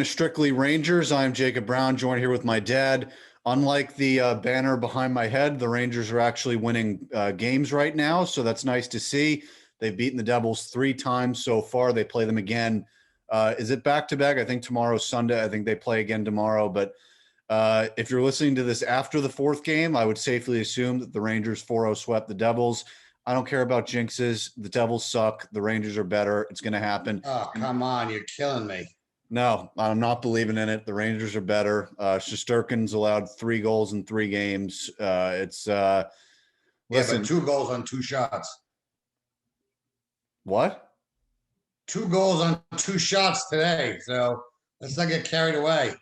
to Strictly Rangers. I'm Jacob Brown, joined here with my dad. Unlike the banner behind my head, the Rangers are actually winning games right now, so that's nice to see. They've beaten the Devils 3 times so far. They play them again. Is it back-to-back? I think tomorrow's Sunday. I think they play again tomorrow. But if you're listening to this after the 4th game, I would safely assume that the Rangers 4-0 swept the Devils. I don't care about jinxes. The Devils suck. The Rangers are better. It's going to happen. Oh, come on. You're killing me. No, I'm not believing in it. The Rangers are better. Shesterkin's allowed 3 goals in 3 games. Listen, but 2 goals on 2 shots. What? 2 goals on 2 shots today. So let's not get carried away.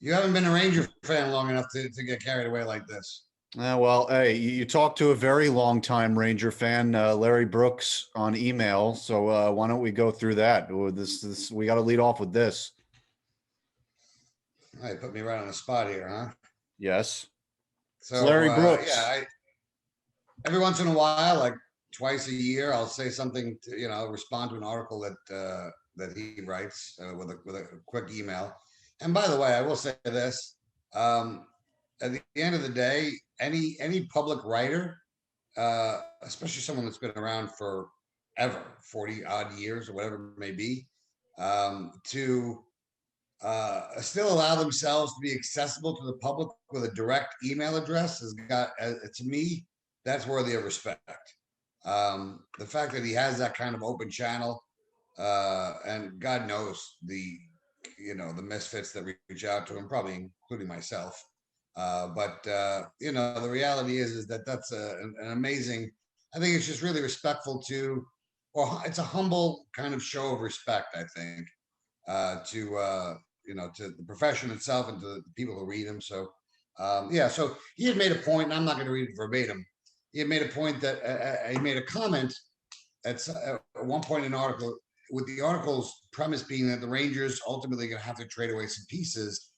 You haven't been a Ranger fan long enough to get carried away like this. Well, hey, you talked to a very long-time Ranger fan, Larry Brooks, on email. So why don't we go through that? This we got to lead off with this. All right, put me right on the spot here, huh? Yes. So Larry Brooks. Every once in a while, like twice a year, I'll say something to, respond to an article that he writes with a quick email. And by the way, I will say this. At the end of the day, any public writer, especially someone that's been around forever, 40 odd years or whatever it may be, to still allow themselves to be accessible to the public with a direct email address has got, to me, that's worthy of respect. The fact that he has that kind of open channel, and God knows the misfits that reach out to him, probably including myself. But the reality is that that's an amazing. I think it's just really respectful it's a humble kind of show of respect. I think to the profession itself and to the people who read him. So so he had made a point, and I'm not going to read it verbatim. He had made a point that he made a comment at one point in an article, with the article's premise being that the Rangers ultimately going to have to trade away some pieces.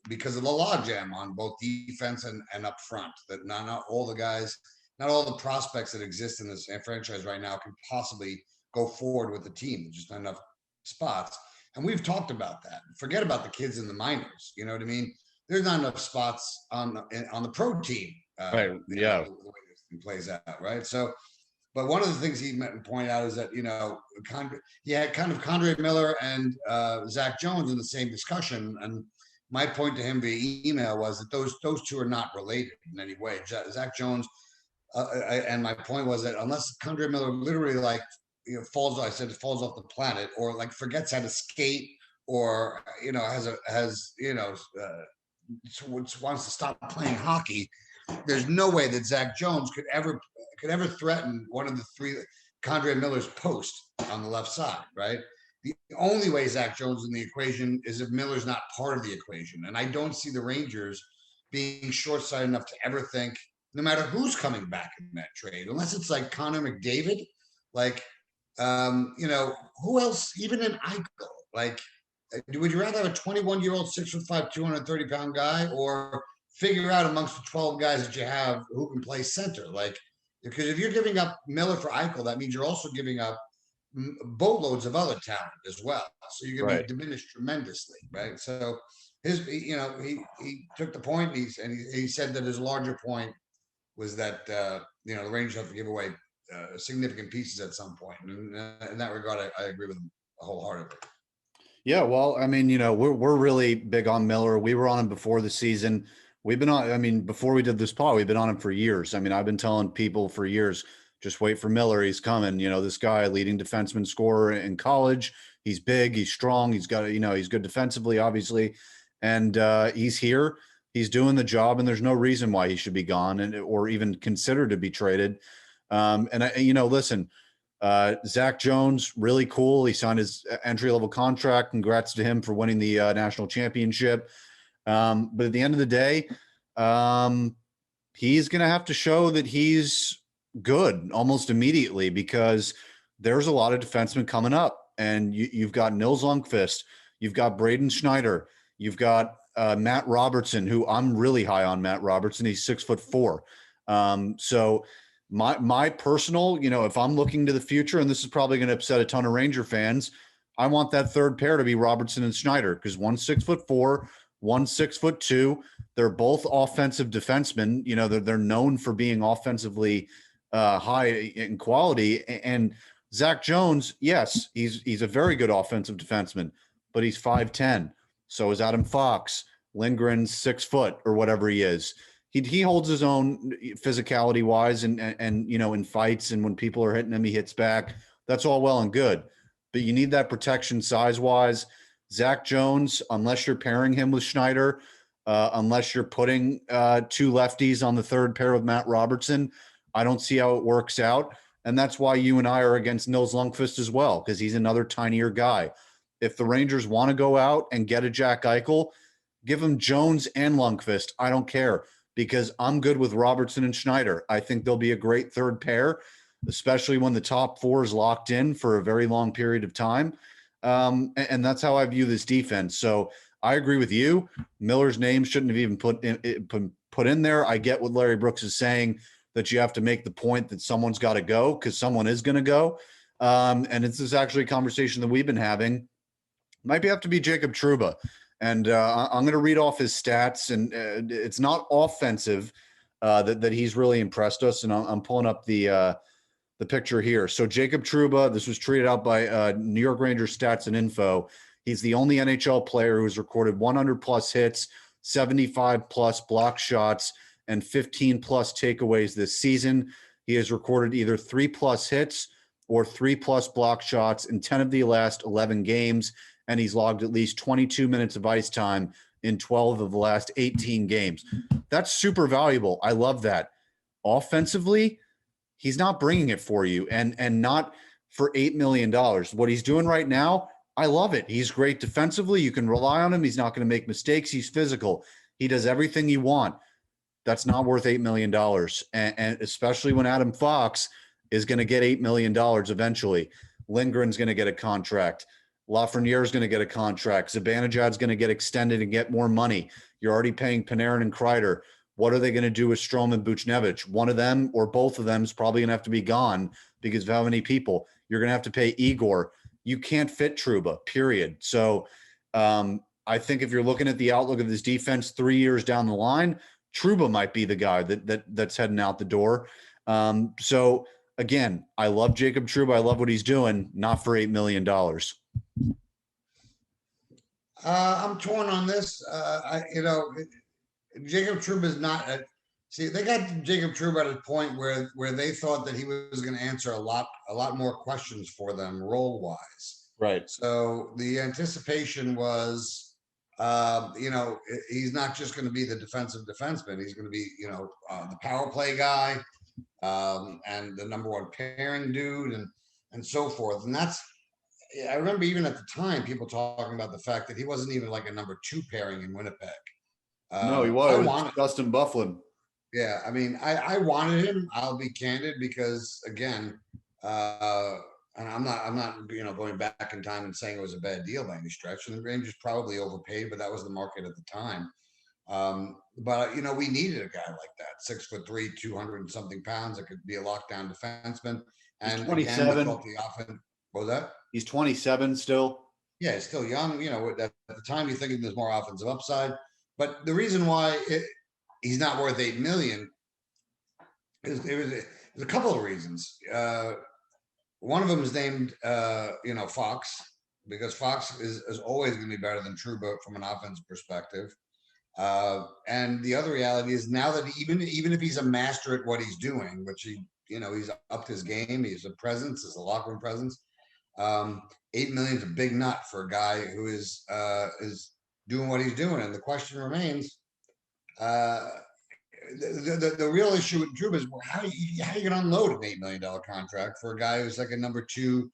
Because of the logjam on both defense and up front, that not all the guys, not all the prospects that exist in this franchise right now can possibly go forward with the team. There's just not enough spots. And we've talked about that. Forget about the kids in the minors. You know what I mean? There's not enough spots on the pro team. Right. Yeah. The way this thing plays out. Right. So, but one of the things he pointed out is that, he had kind of Condre Miller and Zac Jones in the same discussion. And my point to him via email was that those two are not related in any way. Zac Jones, and my point was that unless Condre Miller literally falls off the planet, or forgets how to skate, or wants to stop playing hockey, there's no way that Zac Jones could ever threaten one of the 3 Condre Miller's post on the left side, right? The only way Zac Jones is in the equation is if Miller's not part of the equation. And I don't see the Rangers being short-sighted enough to ever think, no matter who's coming back in that trade, unless it's like Connor McDavid, who else, even in Eichel, would you rather have a 21-year-old, 6'5", 230-pound guy, or figure out amongst the 12 guys that you have who can play center? Because if you're giving up Miller for Eichel, that means you're also giving up boatloads of other talent as well. So you're going to be diminished tremendously, right? So he took the point, and he said that his larger point was that the Rangers have to give away significant pieces at some point. And in that regard, I agree with him wholeheartedly. Yeah, well, I mean, we're really big on Miller. We were on him before the season. We've been on. I mean, before we did this pod, we've been on him for years. I mean, I've been telling people for years, just wait for Miller. He's coming. This guy, leading defenseman scorer in college. He's big. He's strong. He's got, he's good defensively, obviously. And he's here. He's doing the job, and there's no reason why he should be gone or even considered to be traded. Listen, Zac Jones, really cool. He signed his entry-level contract. Congrats to him for winning the national championship. But at the end of the day, he's going to have to show that he's good almost immediately, because there's a lot of defensemen coming up, and you've got Nils Lundqvist, you've got Braden Schneider, you've got Matt Robertson, who I'm really high on. Matt Robertson, he's 6'4". So my personal, if I'm looking to the future, and this is probably going to upset a ton of Ranger fans, I want that third pair to be Robertson and Schneider because one's 6'4", one's 6'2". They're both offensive defensemen. You know, they're known for being offensively high in quality. And Zac Jones, yes, he's a very good offensive defenseman, but he's 5'10". So is Adam Fox. Lindgren's 6 foot or whatever he is. He holds his own physicality wise, and you know, in fights and when people are hitting him, he hits back. That's all well and good, but you need that protection size wise. Zac Jones, unless you're pairing him with Schneider, unless you're putting two lefties on the third pair with Matt Robertson, I don't see how it works out. And that's why you and I are against Nils Lundqvist as well, because he's another tinier guy. If the Rangers want to go out and get a Jack Eichel, give him Jones and Lundqvist. I don't care because I'm good with Robertson and Schneider. I think they'll be a great third pair, especially when the top four is locked in for a very long period of time. And that's how I view this defense. So I agree with you. Miller's name shouldn't have even put in there. I get what Larry Brooks is saying, that you have to make the point that someone's got to go because someone is going to go. And this is actually a conversation that we've been having. Might have to be Jacob Trouba. And I'm going to read off his stats, and it's not offensive that he's really impressed us. And I'm pulling up the picture here. So Jacob Trouba, this was tweeted out by New York Rangers Stats and Info. He's the only NHL player who has recorded 100 plus hits, 75 plus block shots, and 15 plus takeaways this season. He has recorded either 3 plus hits or 3 plus block shots in 10 of the last 11 games. And he's logged at least 22 minutes of ice time in 12 of the last 18 games. That's super valuable. I love that. Offensively, he's not bringing it for you, and not for $8 million. What he's doing right now, I love it. He's great defensively. You can rely on him. He's not going to make mistakes. He's physical. He does everything you want. That's not worth $8 million. And especially when Adam Fox is going to get $8 million eventually. Lindgren's going to get a contract. Lafreniere is going to get a contract. Zibanejad's going to get extended and get more money. You're already paying Panarin and Kreider. What are they going to do with Strome and Buchnevich? One of them or both of them is probably going to have to be gone because of how many people. You're going to have to pay Igor. You can't fit Trouba, period. So I think if you're looking at the outlook of this defense 3 years down the line, Trouba might be the guy that's heading out the door. So again, I love Jacob Trouba. I love what he's doing, not for $8 million. I'm torn on this. Jacob Trouba is not. See, they got Jacob Trouba at a point where they thought that he was going to answer a lot more questions for them role wise. Right. So the anticipation was, he's not just going to be the defensive defenseman. He's going to be, the power play guy, and the number one pairing dude, and so forth. And I remember even at the time, people talking about the fact that he wasn't even like a number two pairing in Winnipeg. No, he was. Dustin Byfuglien. Yeah, I mean, I wanted him. I'll be candid because again, and I'm not going back in time and saying it was a bad deal by any stretch. And the Rangers probably overpaid, but that was the market at the time. But we needed a guy like that, 6'3", 200 and something pounds that could be a lockdown defenseman. And he's 27. Again, the offense. What was that? He's 27 still. Yeah, he's still young. At the time, you're thinking there's more offensive upside. But the reason why he's not worth $8 million is there's a couple of reasons. One of them is named Fox, because Fox is always going to be better than Trouba from an offensive perspective. And the other reality is now that even if he's a master at what he's doing, which he's upped his game, he's a presence, he's a locker room presence. $8 million is a big nut for a guy who is doing what he's doing. And the question remains, the real issue with Trouba is how are you going to unload an $8 million contract for a guy who's like a number two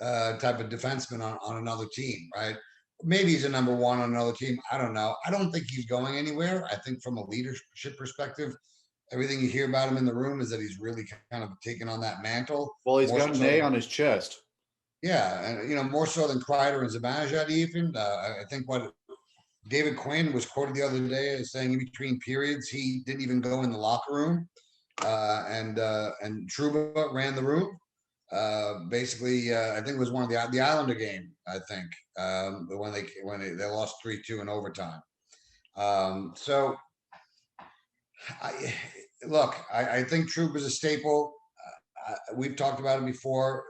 type of defenseman on another team, right? Maybe he's a number one on another team. I don't know. I don't think he's going anywhere. I think from a leadership perspective, everything you hear about him in the room is that he's really kind of taken on that mantle. Well, he's got an A on his chest. Yeah, and more so than Kreider and Zibanejad even. I think what David Quinn was quoted the other day as saying in between periods he didn't even go in the locker room, and Trouba ran the room. Basically, I think it was one of the Islander game. I think, when they lost 3-2 in overtime. So I look, I think Troop is a staple. We've talked about it before.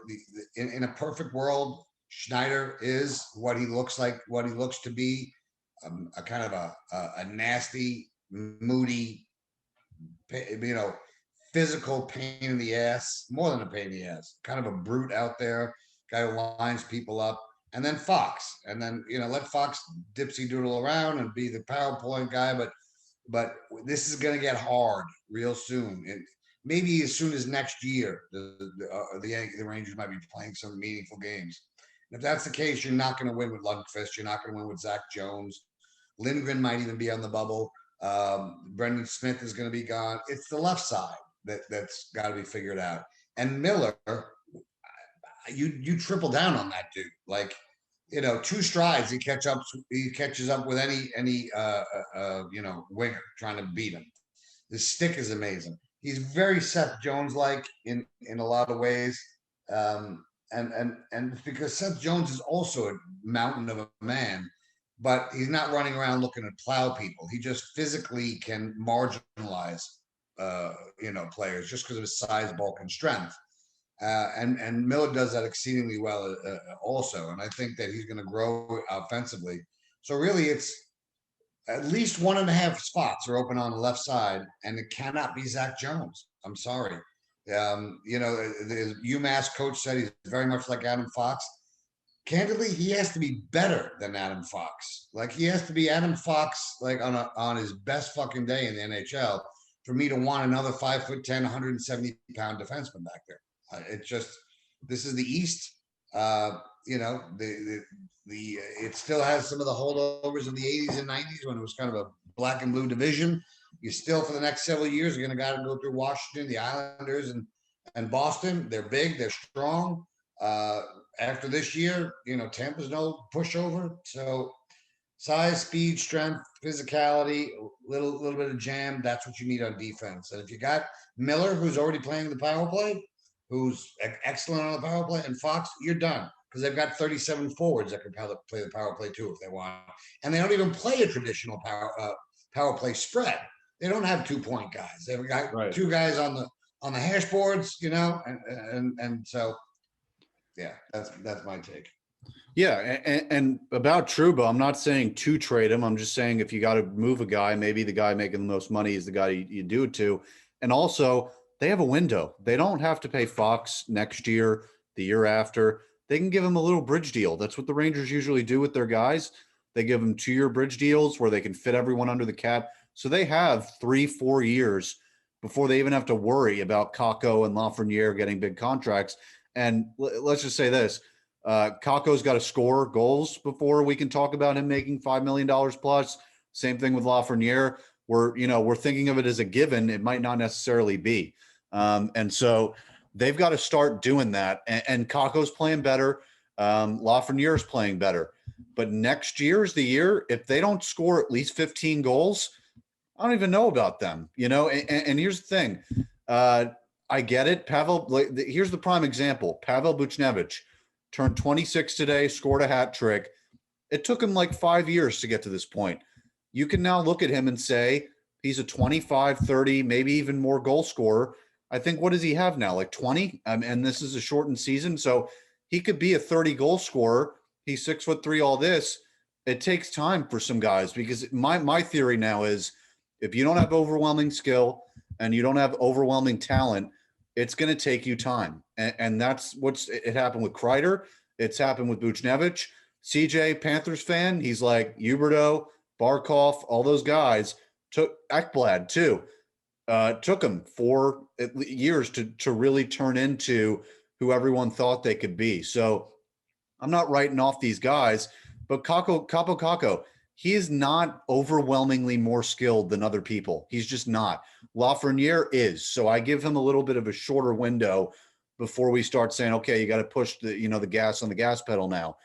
In a perfect world, Schneider is what he looks like, what he looks to be, a kind of a nasty, moody, you know, physical pain in the ass, more than a pain in the ass, kind of a brute out there, guy who lines people up. And then Fox, and then let Fox dipsy doodle around and be the PowerPoint guy, but this is going to get hard real soon, and maybe as soon as next year, the Rangers might be playing some meaningful games. And if that's the case, you're not going to win with Lundqvist. You're not going to win with Zac Jones. Lindgren might even be on the bubble. Brendan Smith is going to be gone. It's the left side that's got to be figured out. And Miller, you triple down on that dude. Like, 2 strides, he catches up with any winger trying to beat him. His stick is amazing. He's very Seth Jones like in a lot of ways. And because Seth Jones is also a mountain of a man, but he's not running around looking to plow people. He just physically can marginalize players just because of his size, bulk, and strength. And Miller does that exceedingly well also. And I think that he's going to grow offensively. So really, it's at least 1.5 spots are open on the left side, and it cannot be Zac Jones. I'm sorry. The UMass coach said he's very much like Adam Fox. Candidly, he has to be better than Adam Fox. Like, he has to be Adam Fox, like on his best fucking day in the NHL, for me to want another 5'10", 170-pound defenseman back there. This is the East. It still has some of the holdovers of the 80s and 90s when it was kind of a black and blue division. You still, for the next several years, you're going to got to go through Washington, the Islanders, and Boston. They're big, they're strong. After this year, Tampa's no pushover. So size, speed, strength, physicality, little bit of jam. That's what you need on defense. And if you got Miller, who's already playing the power play, who's excellent on the power play, and Fox, you're done, because they've got 37 forwards that can play the power play too if they want. And they don't even play a traditional power play spread. They don't have 2-point guys. They've got 2 guys on the hash boards, and so yeah, that's my take. Yeah, and about Trouba, I'm not saying to trade him. I'm just saying if you got to move a guy, maybe the guy making the most money is the guy you do it to. And also, they have a window. They don't have to pay Fox next year, the year after. They can give him a little bridge deal. That's what the Rangers usually do with their guys. They give them 2-year bridge deals where they can fit everyone under the cap. So they have 3-4 years before they even have to worry about Kakko and Lafreniere getting big contracts. And let's just say this. Kakko's got to score goals before we can talk about him making $5 million plus. Same thing with Lafreniere. We're thinking of it as a given. It might not necessarily be. And so they've got to start doing that. And Kakko's playing better. Lafreniere's playing better. But next year is the year. If they don't score at least 15 goals, I don't even know about them. And here's the thing. I get it. Here's the prime example. Pavel Buchnevich turned 26 today, scored a hat trick. It took him like 5 years to get to this point. You can now look at him and say he's a 25, 30, maybe even more goal scorer. I think, what does he have now? Like 20? And this is a shortened season. So he could be a 30 goal scorer. He's 6'3", all this. It takes time for some guys, because my theory now is if you don't have overwhelming skill and you don't have overwhelming talent, it's going to take you time. And that's it happened with Kreider. It's happened with Buchnevich. CJ, Panthers fan, he's like Huberdeau, Barkov, all those guys. Took Ekblad too. Took him 4 years to really turn into who everyone thought they could be. So I'm not writing off these guys, but Kakko, he is not overwhelmingly more skilled than other people. He's just not. Lafreniere is. So I give him a little bit of a shorter window before we start saying, okay, you got to push the gas on the gas pedal now.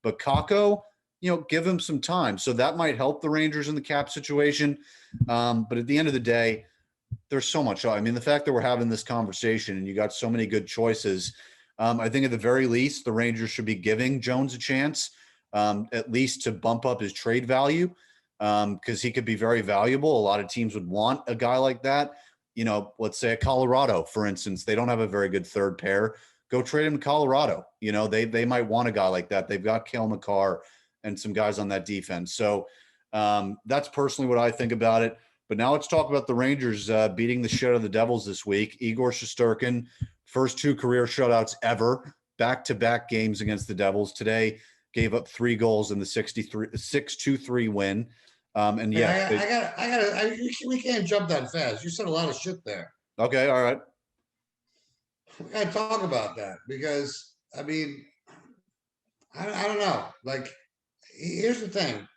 But Kakko, give him some time. So that might help the Rangers in the cap situation. But at the end of the day, there's so much. I mean, the fact that we're having this conversation and you got so many good choices, I think at the very least, the Rangers should be giving Jones a chance, at least to bump up his trade value, because he could be very valuable. A lot of teams would want a guy like that. You know, let's say at Colorado, for instance, they don't have a very good third pair. Go trade him to Colorado. You know, they might want a guy like that. They've got Cale Makar and some guys on that defense. So that's personally what I think about it. But now let's talk about the Rangers beating the shit out of the Devils this week. Igor Shesterkin, first 2 career shutouts ever, back-to-back games against the Devils. Today gave up 3 goals in the 6-2-3 win. And yeah, we can't jump that fast. You said a lot of shit there. Okay, all right. We gotta talk about that because I mean, I don't know. Like, here's the thing.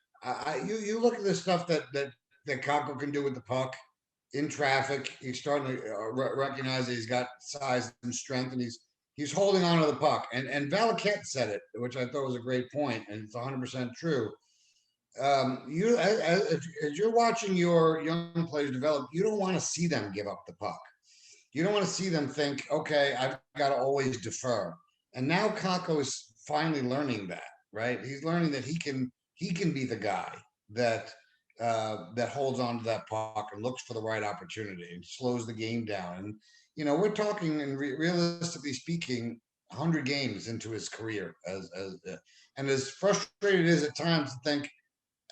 You look at the stuff that Kako can do with the puck in traffic. He's starting to recognize that he's got size and strength, and he's holding on to the puck. And Valaket said it, which I thought was a great point, and it's 100% true. You as you're watching your young players develop, you don't want to see them give up the puck. You don't want to see them think, okay, I've got to always defer. And now Kako is finally learning that, right? He's learning that he can be the guy that holds on to that puck and looks for the right opportunity and slows the game down. And you know, we're talking, and realistically speaking, 100 games into his career and as frustrated as at times to think,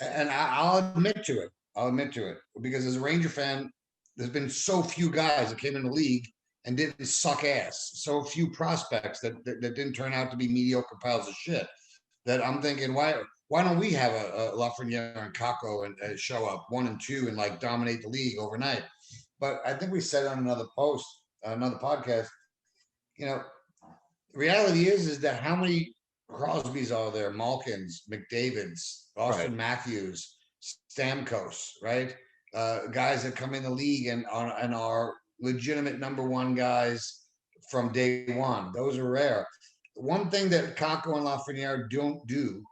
and I'll admit to it. I'll admit to it because as a Ranger fan, there's been so few guys that came in the league and didn't suck ass. So few prospects that didn't turn out to be mediocre piles of shit. That I'm thinking, why don't we have a Lafreniere and Kako and show up 1 and 2 and like dominate the league overnight? But I think we said on another post, another podcast, you know, reality is that how many Crosbys are there, Malkins, McDavids, Austin Matthews, Stamkos, right? Guys that come in the league and are legitimate number 1 guys from day one. Those are rare. One thing that Kako and Lafreniere don't do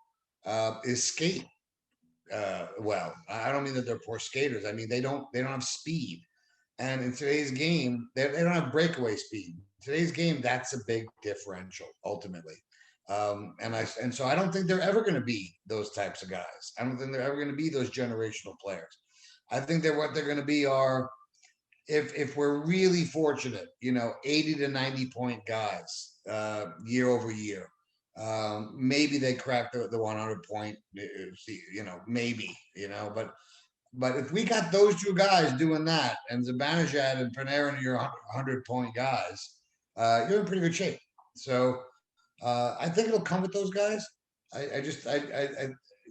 is skate well. I don't mean that they're poor skaters. I mean they don't have speed. And in today's game, they don't have breakaway speed. In today's game, that's a big differential ultimately. And so I don't think they're ever going to be those types of guys. I don't think they're ever going to be those generational players. I think that what they're going to be are, if we're really fortunate, you know, 80 to 90 point guys year over year. Maybe they crack the 100 point, you know, maybe, you know, but if we got those 2 guys doing that, and Zibanejad and Panarin are your 100 point guys, you're in pretty good shape. So I think it'll come with those guys.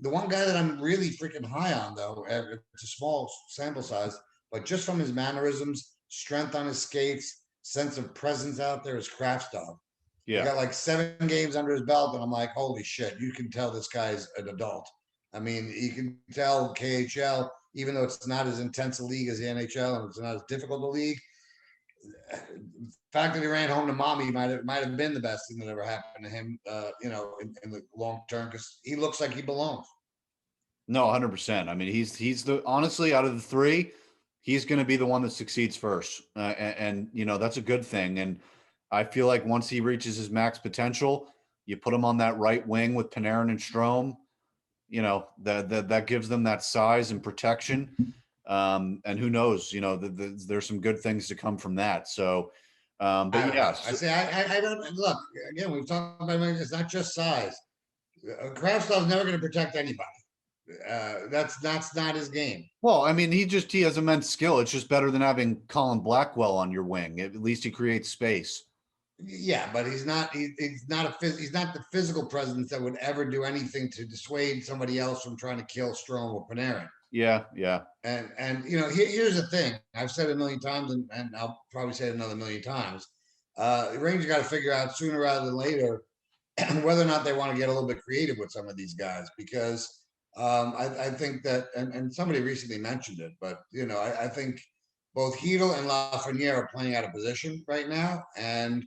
The one guy that I'm really freaking high on, though, it's a small sample size, but just from his mannerisms, strength on his skates, sense of presence out there, is Kravtsov. Yeah, he got like 7 games under his belt, and I'm like, holy shit! You can tell this guy's an adult. I mean, you can tell KHL, even though it's not as intense a league as the NHL and it's not as difficult a league. The fact that he ran home to mommy might have been the best thing that ever happened to him, you know, in the long term, because he looks like he belongs. No, 100%. I mean, he's the, honestly, out of the 3, he's going to be the one that succeeds first, and you know that's a good thing. And I feel like once he reaches his max potential, you put him on that right wing with Panarin and Strome. You know that gives them that size and protection. And who knows? You know, there's some good things to come from that. So, but yes, I say I don't look again. We've talked about it, it's not just size. Kravtsov's never going to protect anybody. That's not his game. Well, I mean, he has immense skill. It's just better than having Colin Blackwell on your wing. At least he creates space. Yeah, but he's not the physical presence that would ever do anything to dissuade somebody else from trying to kill Strome or Panarin. Yeah. And you know, here's the thing. I've said it a million times, and I'll probably say it another million times. The Rangers got to figure out sooner rather than later whether or not they want to get a little bit creative with some of these guys, because I think that, and somebody recently mentioned it, but you know, I think both Hedl and Lafreniere are playing out of position right now. And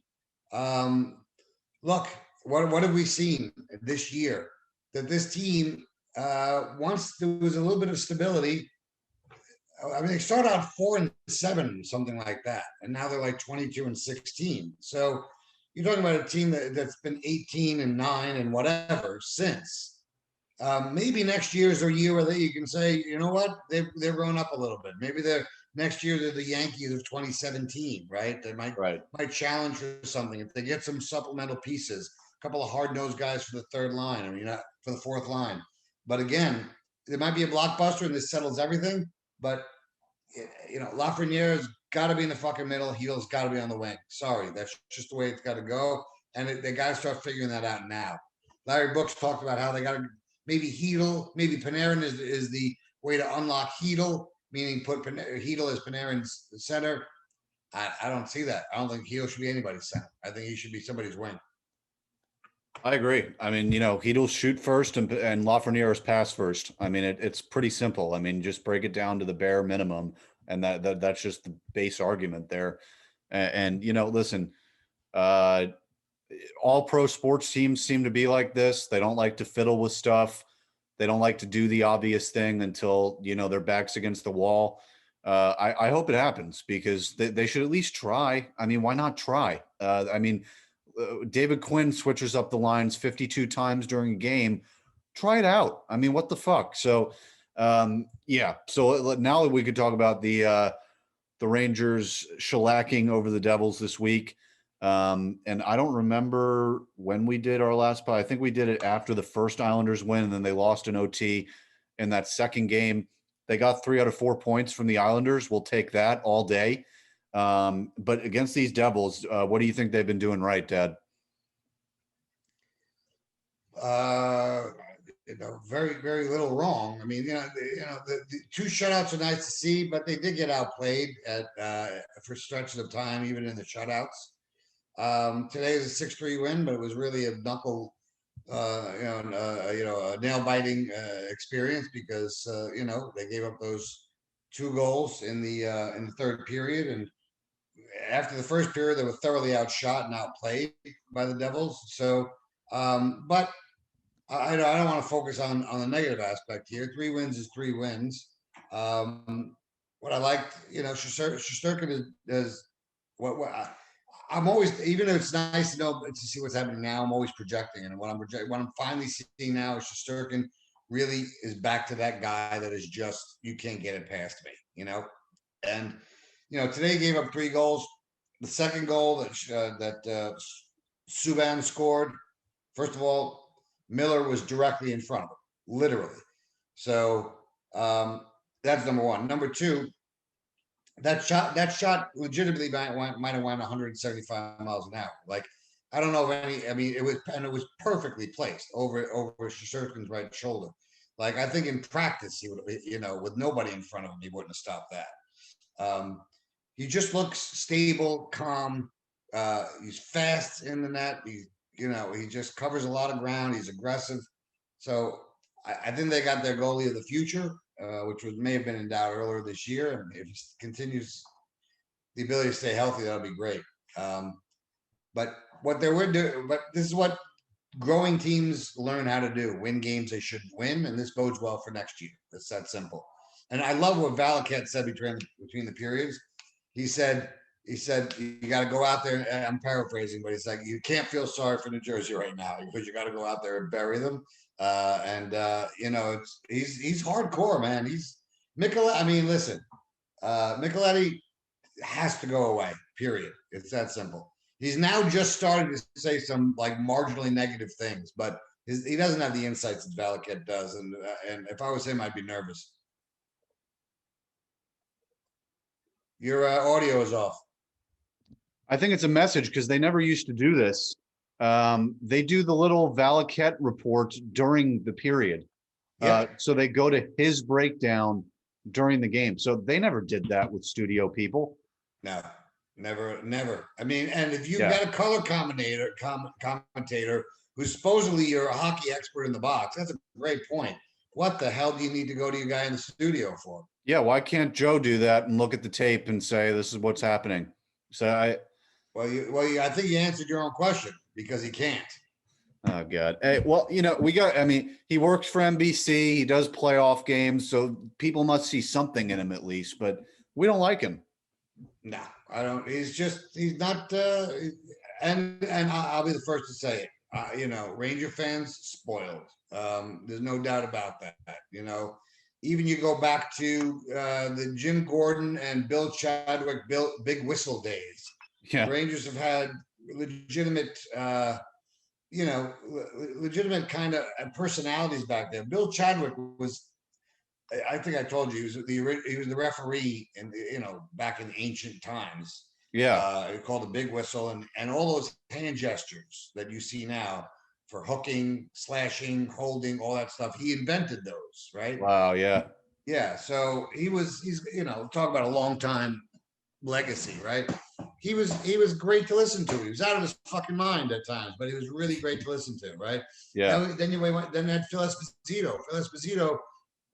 look, what have we seen this year? That this team, once there was a little bit of stability, I mean, they started out 4-7, something like that, and now they're like 22-16. So you're talking about a team that's been 18-9 and whatever since. Maybe next year is their year where you can say, you know what, they're growing up a little bit. Maybe they're next year they're the Yankees of 2017, right? They Right. might challenge for something if they get some supplemental pieces, a couple of hard nosed guys for the third line. I mean, for the fourth line. But again, there might be a blockbuster and this settles everything. But Lafreniere's got to be in the fucking middle. Heedle's got to be on the wing. Sorry, that's just the way it's got to go. And they got to start figuring that out now. Larry Brooks talked about how they got to maybe Heedle, maybe Panarin is the way to unlock Heedle, meaning put Heedle as Panarin's center. I don't see that. I don't think Heedle should be anybody's center. I think he should be somebody's wing. I agree. I mean, Heedle shoot first and Lafreniere's pass first. I mean, it's pretty simple. I mean, just break it down to the bare minimum, and that's just the base argument there. And listen, all pro sports teams seem to be like this. They don't like to fiddle with stuff. They don't like to do the obvious thing until their back's against the wall. I hope it happens because they should at least try. I mean, why not try? David Quinn switches up the lines 52 times during a game. Try it out. I mean, what the fuck? So, yeah. So now we could talk about the Rangers shellacking over the Devils this week. And I don't remember when we did our last pod. I think we did it after the first Islanders win, and then they lost in OT in that second game. They got 3 out of 4 points from the Islanders. We'll take that all day. But against these Devils, what do you think they've been doing right, Dad? Very, very little wrong. I mean, the two shutouts are nice to see, but they did get outplayed for stretches of time, even in the shutouts. Today is a 6-3 win, but it was really a knuckle, a nail biting experience because they gave up those 2 goals in the third period, and after the first period, they were thoroughly outshot and outplayed by the Devils. So, but I don't want to focus on the negative aspect here. 3 wins is 3 wins. What I liked, Shesterkin is what I'm always, even though it's nice to see what's happening now, I'm always projecting. And what I'm finally seeing now is Shesterkin really is back to that guy that is just, you can't get it past me, And today gave up 3 goals. The second goal that Subban scored, first of all, Miller was directly in front of him, literally. So that's number one. Number two, that shot legitimately might have went 175 miles an hour. Like, I don't know if any. I mean, it was perfectly placed over Shesterkin's right shoulder. Like, I think in practice he would, with nobody in front of him, he wouldn't have stopped that. He just looks stable, calm. He's fast in the net. He just covers a lot of ground. He's aggressive. So I think they got their goalie of the future, which may have been in doubt earlier this year. And if he continues the ability to stay healthy, that'll be great. But what they would do, but this is what growing teams learn how to do: win games they shouldn't win, and this bodes well for next year. It's that simple. And I love what Valaket said between the periods. He said you got to go out there. I'm paraphrasing, but he's like, you can't feel sorry for New Jersey right now because you got to go out there and bury them. He's hardcore, man. He's Michele. I mean, listen, Micheletti has to go away. Period. It's that simple. He's now just starting to say some like marginally negative things, but he doesn't have the insights that Valaket does. And if I was him, I'd be nervous. Your audio is off. I think it's a message because they never used to do this. They do the little Valaket report during the period. Yeah. So they go to his breakdown during the game. So they never did that with studio people. No, never. I mean, and if you've got a color commentator who's supposedly you're a hockey expert in the box, that's a great point. What the hell do you need to go to your guy in the studio for? Yeah, why can't Joe do that and look at the tape and say this is what's happening? So I think you answered your own question because he can't. Oh God! Hey, well, he works for NBC. He does playoff games, so people must see something in him at least. But we don't like him. No, I don't. He's not. I'll be the first to say it. Ranger fans spoiled. There's no doubt about that. Even you go back to the Jim Gordon and Bill Chadwick Big Whistle days. Yeah. The Rangers have had legitimate, legitimate kind of personalities back there. Bill Chadwick was, I think I told you, he was the referee back in ancient times. Yeah. Called a big whistle, and all those hand gestures that you see now for hooking, slashing, holding, all that stuff. He invented those, right? Wow. Yeah. Yeah. So he's talk about a long time legacy, right? He was great to listen to. He was out of his fucking mind at times, but he was really great to listen to, right? Yeah. Then had Phil Esposito. Phil Esposito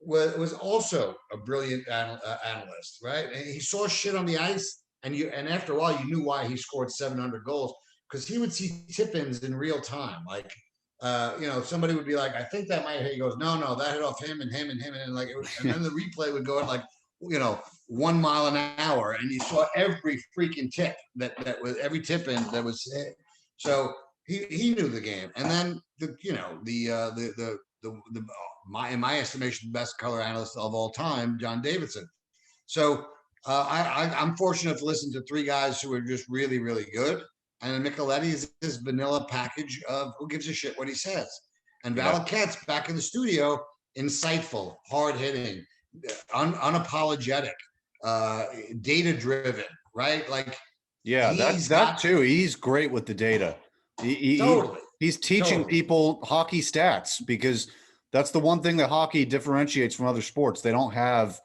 was also a brilliant analyst, right? And he saw shit on the ice, and after a while you knew why he scored 700 goals, because he would see tip-ins in real time. Like somebody would be like, I think that might hit. He goes, no, that hit off him and him and him, and like and then the replay would go at like 1 mile an hour, and you saw every freaking tip that was every tip in that was hit. So he knew the game. And then in my estimation, the best color analyst of all time, John Davidson. So I'm fortunate to listen to three guys who are just really, really good. And Micheletti is this vanilla package of who gives a shit what he says. And Valaket's back in the studio, insightful, hard hitting, unapologetic, data driven, right? Like, yeah, that too. He's great with the data. Totally. He's teaching people hockey stats, because that's the one thing that hockey differentiates from other sports. They don't have,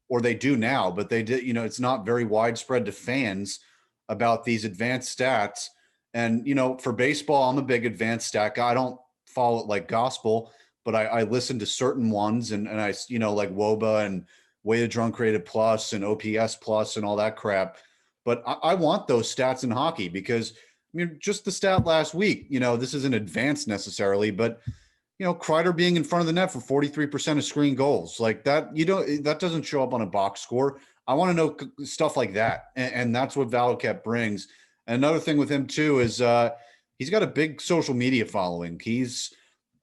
or they do now, but they did, it's not very widespread to fans about these advanced stats. And, for baseball, I'm a big advanced stat guy. I don't follow it like gospel, but I listen to certain ones, and I, like WOBA and weighted drunk rated plus and OPS plus and all that crap. But I want those stats in hockey, because just the stat last week, this isn't advanced necessarily, but Kreider being in front of the net for 43% of screen goals, like that, that doesn't show up on a box score. I want to know stuff like that. And that's what Valaket brings. And another thing with him too is he's got a big social media following. He's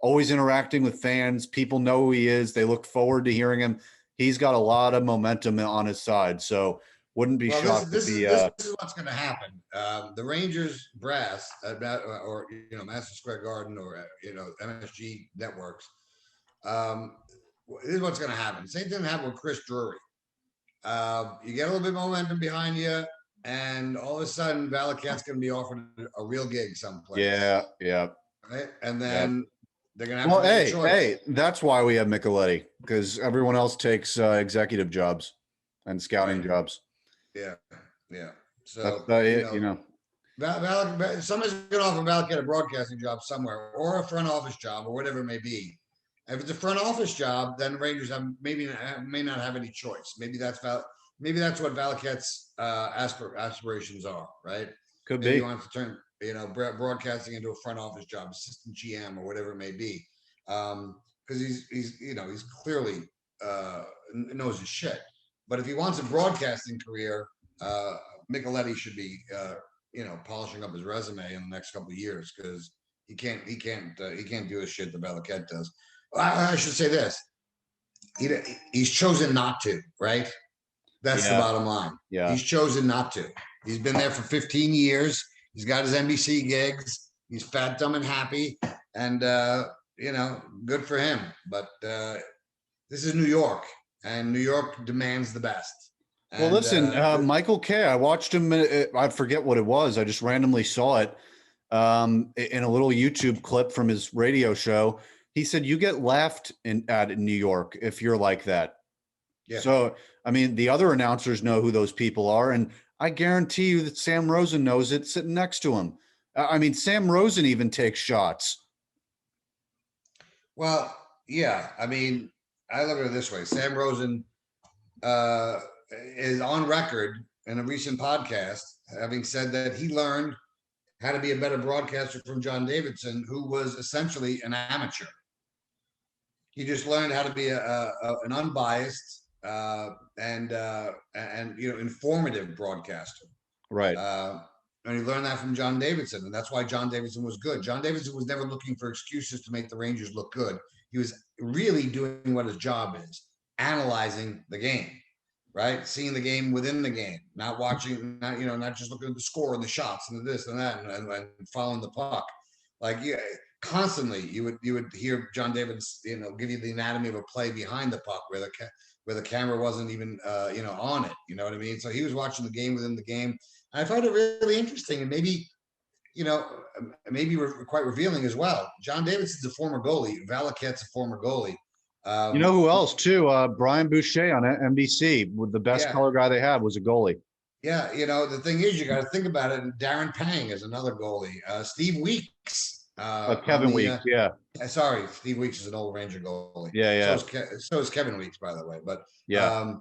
always interacting with fans. People know who he is. They look forward to hearing him. He's got a lot of momentum on his side. So wouldn't be shocked this is what's going to happen. The Rangers brass, or Madison Square Garden, or MSG networks. This is what's going to happen. Same thing happened with Chris Drury. You get a little bit of momentum behind you, and all of a sudden, Valaket's going to be offered a real gig someplace. Yeah. Right, and then they're going to have to make a choice. Hey, that's why we have Micheletti, because everyone else takes executive jobs and scouting jobs. Yeah. So somebody's going to offer Valaket a broadcasting job somewhere, or a front office job, or whatever it may be. If it's a front office job, then Rangers may not have any choice. Maybe that's what Valaket's aspirations are, right? Could maybe be. He wants to turn broadcasting into a front office job, assistant GM, or whatever it may be, because he's clearly knows his shit. But if he wants a broadcasting career, Micheletti should be polishing up his resume in the next couple of years, because he can't do his shit that Valaket does. I should say this: he's chosen not to. Right? That's the bottom line. Yeah, he's chosen not to. He's been there for 15 years. He's got his NBC gigs. He's fat, dumb, and happy, and good for him. But this is New York, and New York demands the best. Well, listen, Michael Kay, I watched him. I forget what it was. I just randomly saw it in a little YouTube clip from his radio show. He said, you get laughed at in New York if you're like that. Yeah. So, the other announcers know who those people are. And I guarantee you that Sam Rosen knows it sitting next to him. Sam Rosen even takes shots. Well, yeah. I look at it this way. Sam Rosen is on record in a recent podcast having said that he learned how to be a better broadcaster from John Davidson, who was essentially an amateur. He just learned how to be an unbiased and informative broadcaster. Right. And he learned that from John Davidson, and that's why John Davidson was good. John Davidson was never looking for excuses to make the Rangers look good. He was really doing what his job is, analyzing the game, right? Seeing the game within the game, not watching, not just looking at the score and the shots and the this and that, and following the puck. Like, yeah, constantly you would hear John Davidson, give you the anatomy of a play behind the puck where the camera wasn't even on it. You know what I mean? So he was watching the game within the game. I found it really interesting, and maybe quite revealing as well. John Davidson's a former goalie. Valaket's a former goalie. You know who else too? Brian Boucher on NBC, with the best color guy they had was a goalie. Yeah, the thing is, you got to think about it. And Darren Pang is another goalie. Steve Weeks. Kevin Weeks, yeah. Sorry, Steve Weeks is an old Ranger goalie. Yeah. So is Kevin Weeks, by the way. But yeah.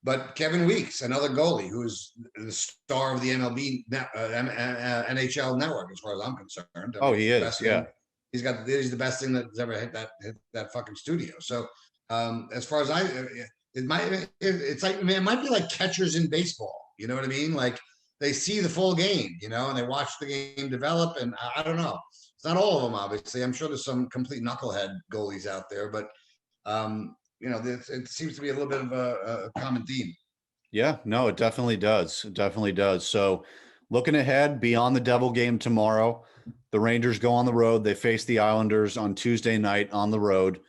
But Kevin Weeks, another goalie who's the star of the MLB NHL network, as far as I'm concerned. He is. Yeah, he's the best thing that's ever hit that fucking studio. So as far as it might be like catchers in baseball. You know what I mean? Like, they see the full game, and they watch the game develop. And I don't know. It's not all of them, obviously. I'm sure there's some complete knucklehead goalies out there, but it seems to be a little bit of a common theme. Yeah, no, it definitely does. It definitely does. So looking ahead, beyond the Devil game tomorrow, the Rangers go on the road. They face the Islanders on Tuesday night on the road.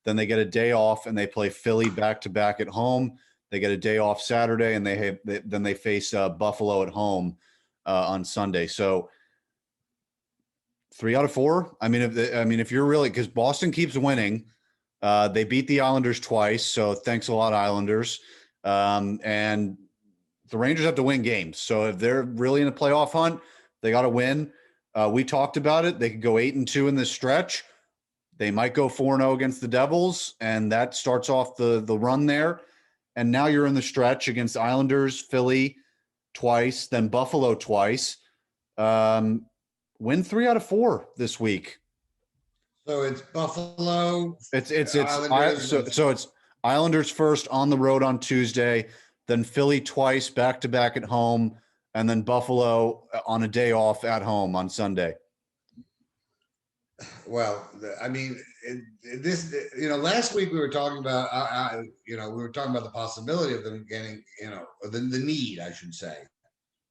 Then they get a day off and they play Philly back-to-back at home. They get a day off Saturday, and then they face Buffalo at home on Sunday. So 3 out of 4. I mean, if you're really, because Boston keeps winning. They beat the Islanders twice, so thanks a lot, Islanders. And the Rangers have to win games. So if they're really in a playoff hunt, they got to win. We talked about it. They could go 8-2 in this stretch. They might go 4-0 against the Devils, and that starts off the run there. And now you're in the stretch against Islanders, Philly twice, then Buffalo twice. Win 3 out of 4 this week. So it's Buffalo. It's Islanders first on the road on Tuesday, then Philly twice back-to-back at home, and then Buffalo on a day off at home on Sunday. Well, I mean, last week we were talking about, the possibility of them getting, the need, I should say,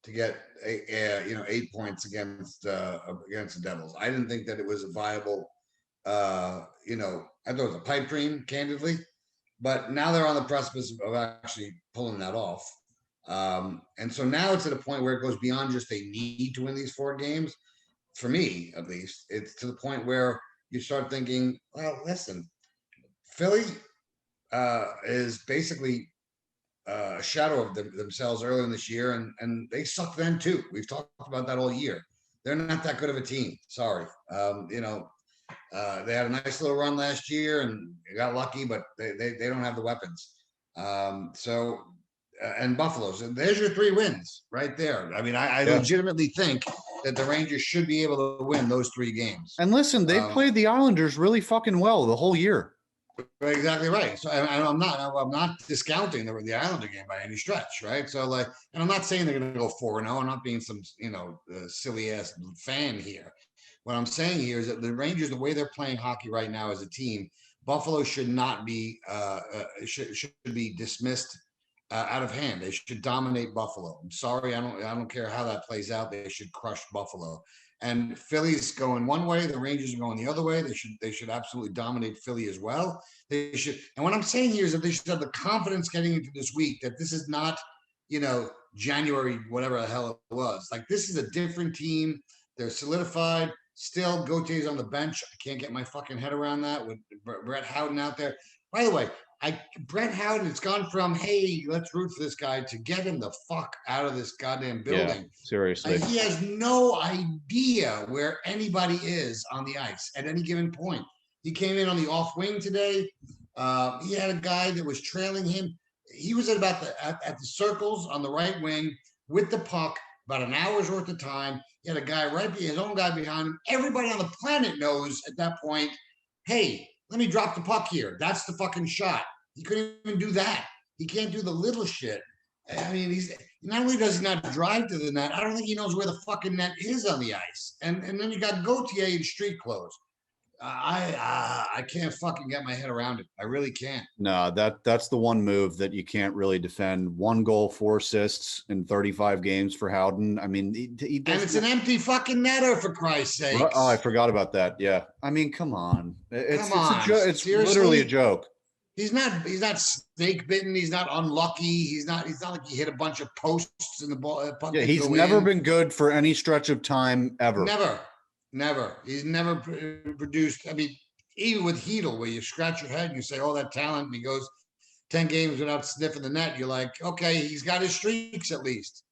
to get 8 points against the Devils. I didn't think that it was a viable. I thought it was a pipe dream, candidly, but now they're on the precipice of actually pulling that off. And so now it's at a point where it goes beyond just they need to win these 4 games. For me, at least, it's to the point where you start thinking, well, listen, Philly is basically a shadow of themselves earlier in this year, and they suck then too. We've talked about that all year. They're not that good of a team. Sorry. They had a nice little run last year and got lucky, but they don't have the weapons. And Buffalo. So there's your 3 wins right there. I mean, I legitimately think that the Rangers should be able to win those 3 games. And listen, they played the Islanders really fucking well the whole year. Exactly right. So I'm not discounting the Islander game by any stretch, right? So and I'm not saying they're going to go 4-0. I'm not being some silly ass fan here. What I'm saying here is that the Rangers, the way they're playing hockey right now as a team, Buffalo should not be should be dismissed out of hand. They should dominate Buffalo. I'm sorry, I don't care how that plays out. They should crush Buffalo. And Philly's going one way, the Rangers are going the other way. They should absolutely dominate Philly as well. They should. And what I'm saying here is that they should have the confidence getting into this week that this is not, January, whatever the hell it was. Like, this is a different team. They're solidified. Still, Gautier's on the bench. I can't get my fucking head around that with Brett Howden out there. By the way, Brett Howden, it's gone from, hey, let's root for this guy, to get him the fuck out of this goddamn building. Yeah, seriously. He has no idea where anybody is on the ice at any given point. He came in on the off wing today. He had a guy that was trailing him. He was at the circles on the right wing with the puck, about an hour's worth of time. He had a guy his own guy behind him. Everybody on the planet knows at that point, hey, let me drop the puck here. That's the fucking shot. He couldn't even do that. He can't do the little shit. I mean, he's not only does he not drive to the net, I don't think he knows where the fucking net is on the ice. And then you got Gauthier in street clothes. I can't fucking get my head around it. I really can't. No, that's the one move that you can't really defend. 1 goal, 4 assists in 35 games for Howden. I mean, he does. And it's an empty fucking netter, for Christ's sakes. Oh, I forgot about that. Yeah, I mean, come on, Come on, it's literally a joke. He's not snake bitten. He's not unlucky. He's not like he hit a bunch of posts in the ball. Yeah, he's never been good for any stretch of time ever. Never. He's never produced. I mean, even with Hedel, where you scratch your head and you say, "Oh, that talent," and he goes 10 games without sniffing the net. You're like, okay, he's got his streaks at least.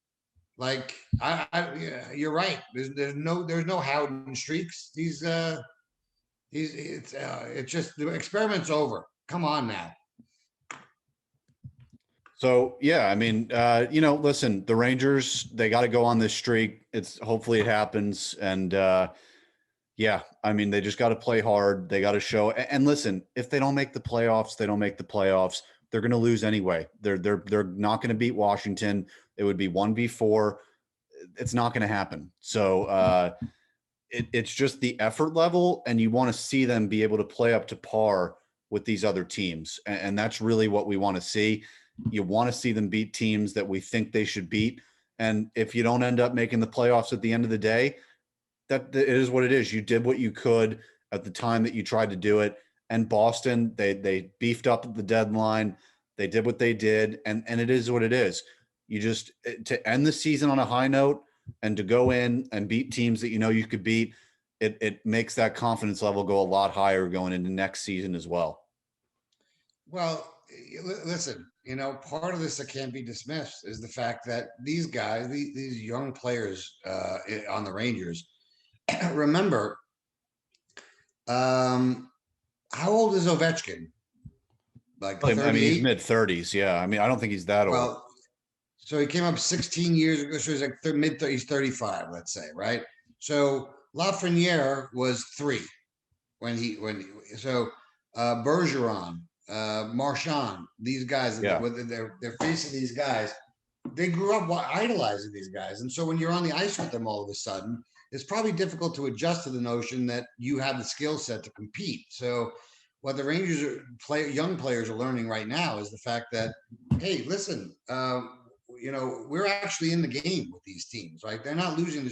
Like, yeah, you're right. There's no Howden streaks. It's just the experiment's over. Come on now. So yeah, I mean, listen, the Rangers, they got to go on this streak. Hopefully it happens, and yeah, I mean, they just got to play hard. They got to show. And listen, if they don't make the playoffs, they don't make the playoffs. They're going to lose anyway. They're not going to beat Washington. It would be 1v4. It's not going to happen. So it's just the effort level, and you want to see them be able to play up to par with these other teams, and that's really what we want to see. You want to see them beat teams that we think they should beat, and if you don't end up making the playoffs at the end of the day, that it is what it is. You did what you could at the time that you tried to do it. And Boston, they beefed up at the deadline. They did what they did, and it is what it is. You just to end the season on a high note and to go in and beat teams that you know you could beat, it makes that confidence level go a lot higher going into next season as well. Well, listen, part of this that can't be dismissed is the fact that these guys, these young players on the Rangers, remember, how old is Ovechkin? Like 38? I mean, he's mid-30s. Yeah. I mean, I don't think he's that old. Well, so he came up 16 years ago. So he's like mid-30s, 35, let's say, right? So Lafreniere was 3 so Bergeron, Marchand, these guys, Yeah. they're facing these guys. They grew up idolizing these guys. And so when you're on the ice with them all of a sudden, it's probably difficult to adjust to the notion that you have the skill set to compete. So what the Rangers young players are learning right now is the fact that, hey, listen, we're actually in the game with these teams, right? They're not losing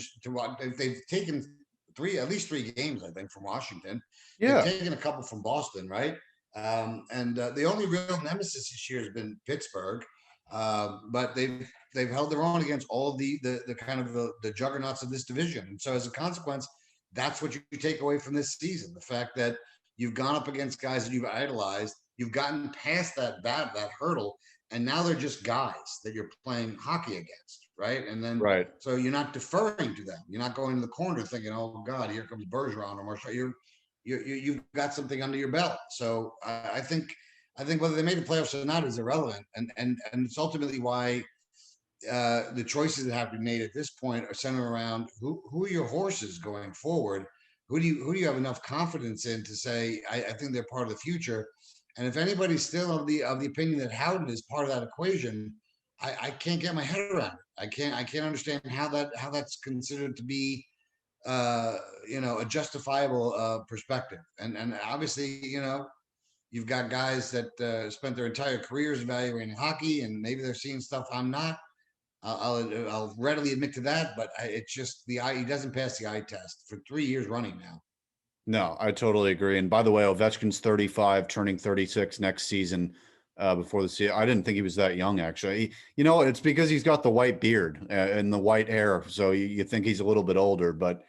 they've taken at least three games, I think, from Washington. Yeah. They've taken a couple from Boston, right? And the only real nemesis this year has been Pittsburgh. But they've held their own against all of the kind of the juggernauts of this division. And so as a consequence, that's what you take away from this season. The fact that you've gone up against guys that you've idolized, you've gotten past that hurdle, and now they're just guys that you're playing hockey against, right? And then so you're not deferring to them. You're not going to the corner thinking, oh God, here comes Bergeron or Marshall. You've got something under your belt. So I think whether they made the playoffs or not is irrelevant, and it's ultimately why the choices that have to be made at this point are centered around who are your horses going forward. Who do you have enough confidence in to say I think they're part of the future? And if anybody's still of the opinion that Howden is part of that equation, I can't get my head around it. I can't understand how that's considered to be a justifiable perspective. And obviously, you've got guys that spent their entire careers evaluating hockey, and maybe they're seeing stuff I'm not. I'll readily admit to that, but it's just he doesn't pass the eye test for 3 years running now. No, I totally agree. And by the way, Ovechkin's 35, turning 36 next season. Before the season, I didn't think he was that young. Actually, it's because he's got the white beard and the white hair, so you think he's a little bit older. But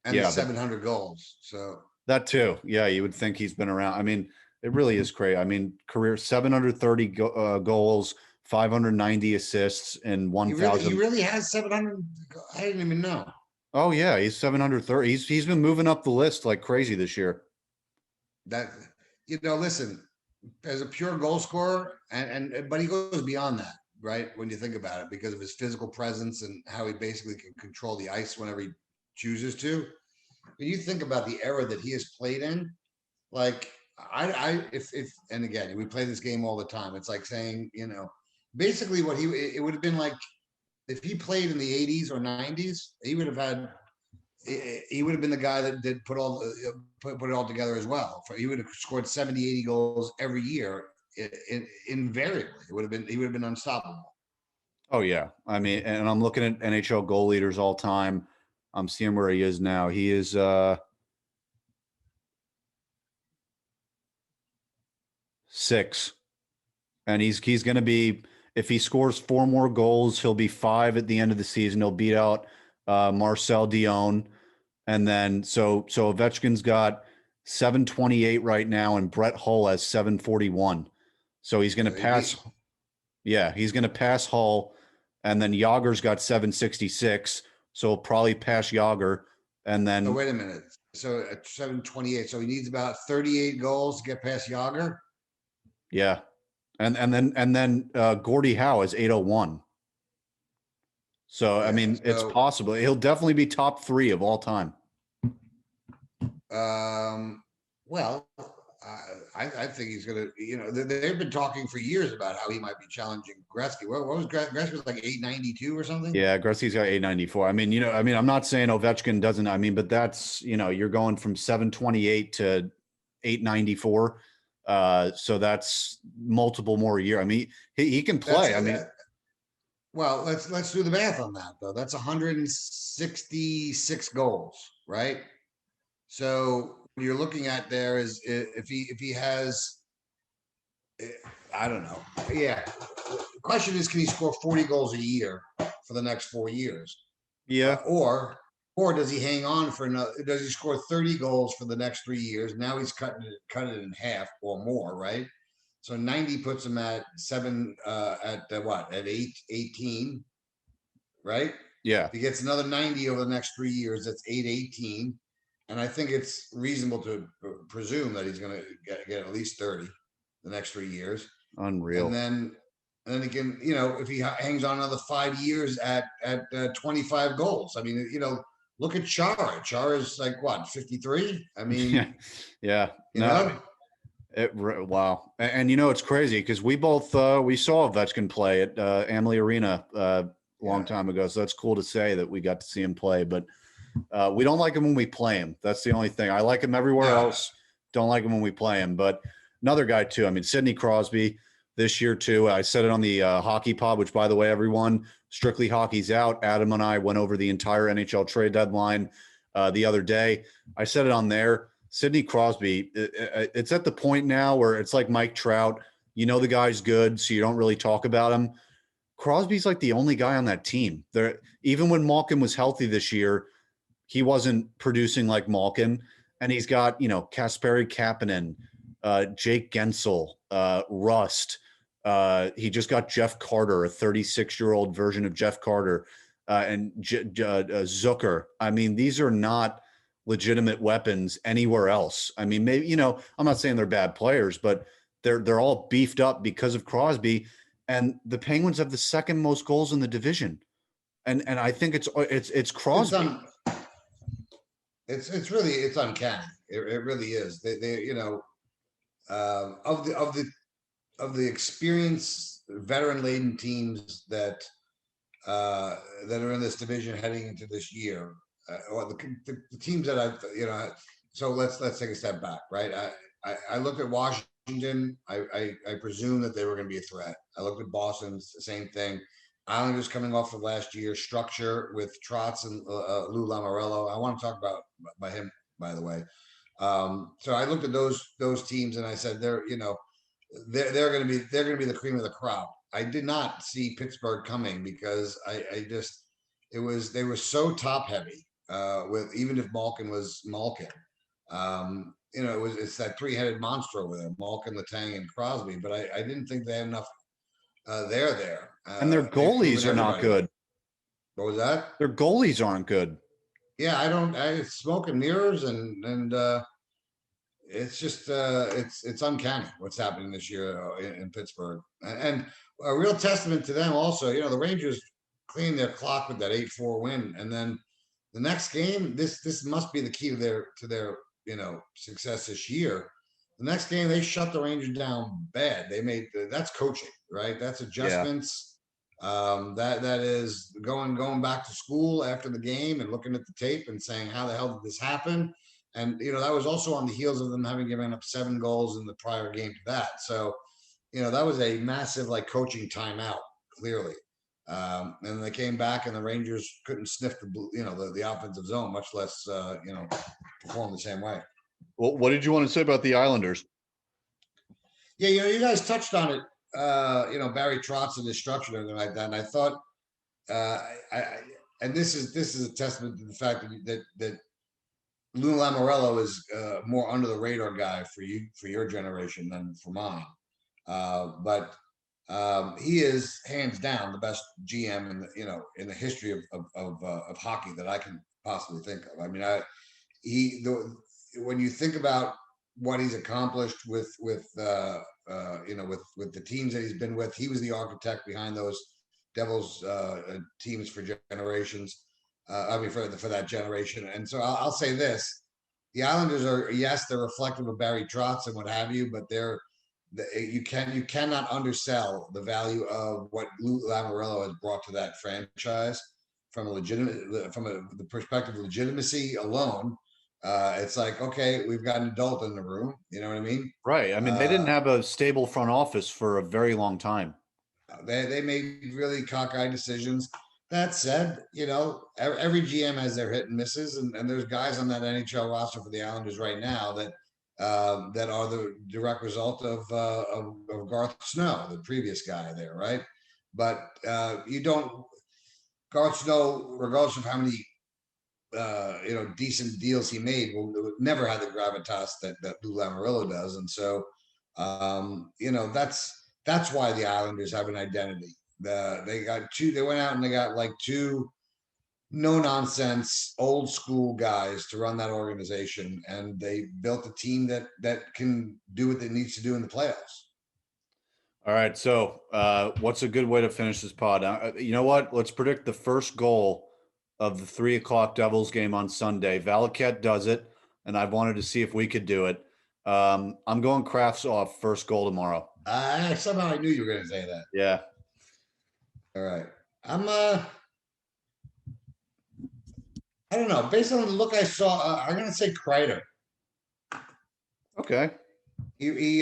and the 700 goals, so that too. Yeah, you would think he's been around. I mean, it really is crazy. I mean, career 730 goals, 590 assists, and 1,000. He really has 700. I didn't even know. Oh yeah, he's 730. He's been moving up the list like crazy this year. That listen, as a pure goal scorer, but he goes beyond that, right? When you think about it, because of his physical presence and how he basically can control the ice whenever he chooses to. When you think about the era that he has played in, like if and again, we play this game all the time. It's like saying, basically what it would have been like if he played in the 80s or 90s, he would have had he would have been the guy that did put all put it all together as well. He would have scored 70, 80 goals every year. Invariably, he would have been unstoppable. Oh yeah. I mean, and I'm looking at NHL goal leaders all time. I'm seeing where he is now. He is 6. And he's going to be, if he scores 4 more goals, he'll be 5 at the end of the season. He'll beat out Marcel Dion. And then so Ovechkin's got 728 right now, and Brett Hull has 741. So he's going to pass. Yeah, he's going to pass Hull, and then Yager's got 766. So he'll probably pass Yager, and then. So wait a minute. So at 728, so he needs about 38 goals to get past Yager. Yeah, and then Gordie Howe is 801. So yeah, I mean, it's possible. He'll definitely be top 3 of all time. Well, I think he's going to, they've been talking for years about how he might be challenging Gretzky. What was Gretzky was like 892 or something? Yeah, Gretzky's got 894. I mean, I'm not saying Ovechkin doesn't. I mean, but that's, you're going from 728 to 894. So that's multiple more a year. I mean, he can play. Well, let's do the math on that though. That's 166 goals, right? So what you're looking at there is if he has, I don't know. Yeah. The question is, can he score 40 goals a year for the next 4 years? Yeah. Or does he hang on for another? Does he score 30 goals for the next 3 years? Now he's cut it in half or more, right? So 90 puts him at 7 at 18, right? Yeah. If he gets another 90 over the next 3 years, that's 818. And I think it's reasonable to presume that he's going to get at least 30 the next 3 years. Unreal. And then again, if he hangs on another 5 years at 25 goals, I mean, look at Chara. Chara's like what, 53? I mean, yeah. No. Wow. And it's crazy because we both we saw Ovechkin play at Amalie Arena a long time ago. So that's cool to say that we got to see him play, but we don't like him when we play him. That's the only thing. I like him everywhere else. Don't like him when we play him. But another guy too. I mean, Sidney Crosby this year too. I said it on the hockey pod, which by the way, everyone, Strictly Hockey's out. Adam and I went over the entire NHL trade deadline the other day. I said it on there. Sidney Crosby, it's at the point now where it's like Mike Trout. The guy's good, so you don't really talk about him. Crosby's like the only guy on that team. There, even when Malkin was healthy this year, he wasn't producing like Malkin. And he's got, Kasperi Kapanen, Jake Gensel, Rust. He just got Jeff Carter, a 36-year-old version of Jeff Carter, and Zucker. I mean, these are not legitimate weapons anywhere else. I mean, maybe, I'm not saying they're bad players, but they're all beefed up because of Crosby. And the Penguins have the second most goals in the division. And I think it's Crosby. It's really uncanny. It really is. They of the experienced veteran laden teams that are in this division heading into this year, or the teams that I've so let's take a step back, right? I looked at Washington. I presume that they were going to be a threat. I looked at Boston, the same thing. Islanders coming off of last year, structure with Trotz and Lou Lamoriello. I want to talk about by him, by the way. So I looked at those teams and I said they're going to be the cream of the crop. I did not see Pittsburgh coming because they were so top heavy with, even if Malkin was Malkin. It's that 3-headed monster over there, Malkin, Letang, and Crosby. But I didn't think they had enough there. And their goalies are not good. What was that? Their goalies aren't good. Yeah, it's smoke and mirrors, and it's just it's uncanny what's happening this year in Pittsburgh, and a real testament to them also. The Rangers cleaned their clock with that 8-4 win, and then the next game, this must be the key to their success this year. The next game, they shut the Rangers down bad. That's coaching right? That's Yeah. adjustments. That is going back to school after the game and looking at the tape and saying, how the hell did this happen? And that was also on the heels of them having given up 7 goals in the prior game to that. So, that was a massive like coaching timeout, clearly. And they came back, and the Rangers couldn't sniff the offensive zone, much less perform the same way. Well, what did you want to say about the Islanders? Yeah, you guys touched on it. Barry Trotz and his structure and everything like that. And I thought, and this is a testament to the fact that Lou Lamoriello is more under the radar guy for your generation than for mine. But he is hands down the best GM in the history of hockey that I can possibly think of. I mean, when you think about what he's accomplished with the teams that he's been with, he was the architect behind those Devils teams for generations. For that generation. And so I'll say this: the Islanders are, yes, they're reflective of Barry Trotz and what have you, but you cannot undersell the value of what Lou Lamoriello has brought to that franchise from the perspective of legitimacy alone. It's like, okay, we've got an adult in the room. You know what I mean? Right. I mean, they didn't have a stable front office for a very long time. They made really cockeyed decisions. That said, every GM has their hit and misses, and there's guys on that NHL roster for the Islanders right now that are the direct result of Garth Snow, the previous guy there, right? But you don't Garth Snow, regardless of how many decent deals he made, will never have the gravitas that Lou Lamoriello does, and so that's why the Islanders have an identity. They went out and they got like 2 no nonsense old school guys to run that organization, and they built a team that can do what it needs to do in the playoffs. All right. So, what's a good way to finish this pod? You know what? Let's predict the first goal of the 3:00 Devils game on Sunday. Valaket does it, and I wanted to see if we could do it. I'm going Kravtsov first goal tomorrow. Somehow I knew you were going to say that. Yeah. All right. I don't know. Based on the look I saw, I'm going to say Kreider. Okay. He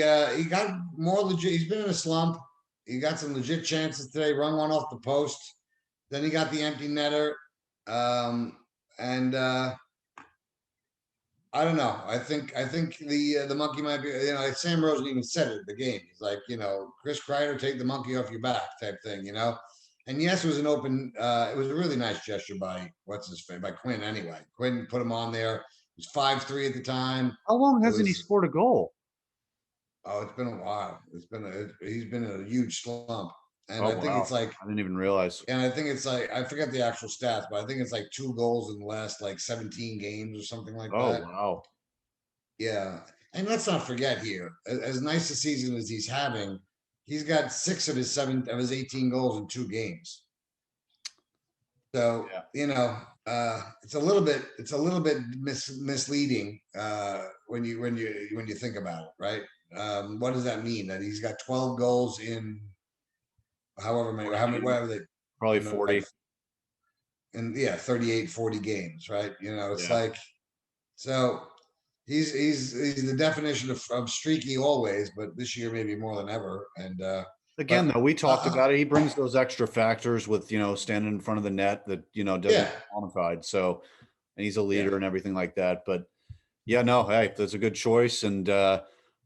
got more legit. He's been in a slump. He got some legit chances today. Run one off the post. Then he got the empty netter. And I don't know. I think the monkey might be. Sam Rosen even said it at the game. He's like, Chris Kreider, take the monkey off your back, type thing. And yes, it was an open. It was a really nice gesture by by Quinn. Anyway, Quinn put him on there. It was 5-3 at the time. How long hasn't he scored a goal? Oh, it's been a while. He's been in a huge slump, and I think wow. it's like I didn't even realize. And I think it's like, I forget the actual stats, but I think it's like 2 goals in the last like 17 games or something like that. Oh wow. Yeah, and let's not forget here, as nice a season as he's having, he's got 6 of his 18 goals in 2 games. So it's a little bit misleading when you think about it, right? What does that mean? That he's got 12 goals in however many, whatever they probably 40. And 38, 40 games, right? It's Yeah. like, so he's the definition of streaky always, but this year maybe more than ever. And again, though, we talked about it. He brings those extra factors with standing in front of the net that doesn't get quantified. So, and he's a leader and everything like that. But yeah, no, hey, that's a good choice. And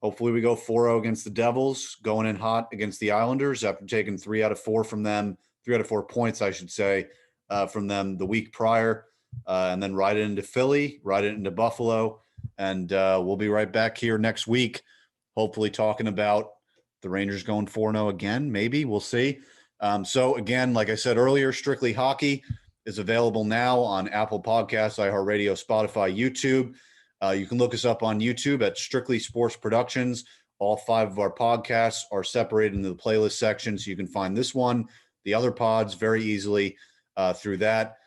hopefully we go 4-0 against the Devils, going in hot against the Islanders after taking 3 out of 4 from them, 3 out of 4 points, I should say, from them the week prior, and then ride it into Philly, ride it into Buffalo. And we'll be right back here next week, hopefully talking about the Rangers going 4-0 again. Maybe we'll see. So again, like I said earlier, Strictly Hockey is available now on Apple Podcasts, iHeartRadio, Spotify, YouTube. You can look us up on YouTube at Strictly Sports Productions. All 5 of our podcasts are separated into the playlist section, so you can find this one, the other pods, very easily through that.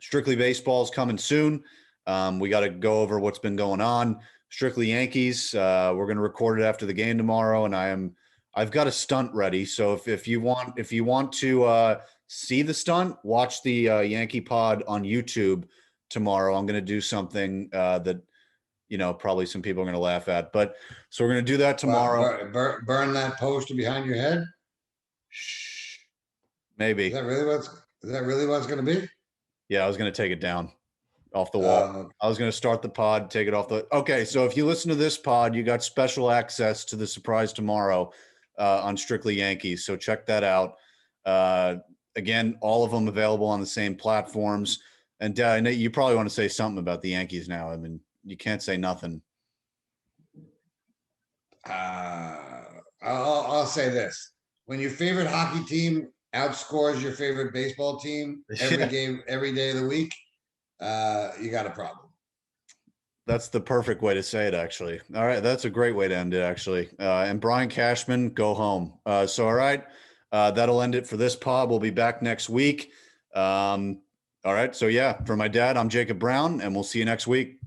Strictly Baseball is coming soon. We got to go over what's been going on. Strictly Yankees. We're going to record it after the game tomorrow, and I I've got a stunt ready. So if you want to see the stunt, watch the Yankee Pod on YouTube tomorrow. I'm going to do something that probably some people are going to laugh at. But so we're going to do that Well, tomorrow. burn that poster behind your head. Shh, maybe. Is that really what's going to be? Yeah, I was going to take it down off the wall. I was going to start the pod, take it off the. Okay, so if you listen to this pod, you got special access to the surprise tomorrow on Strictly Yankees. So check that out. Again, all of them available on the same platforms. And Dad, I know you probably want to say something about the Yankees now. I mean, you can't say nothing. I'll say this: when your favorite hockey team outscores your favorite baseball team every game, every day of the week, you got a problem. That's the perfect way to say it, actually. All right, that's a great way to end it, actually. And Brian Cashman, go home. So, all right, that'll end it for this pod. We'll be back next week. All right, so yeah, for my dad, I'm Jacob Brown, and we'll see you next week.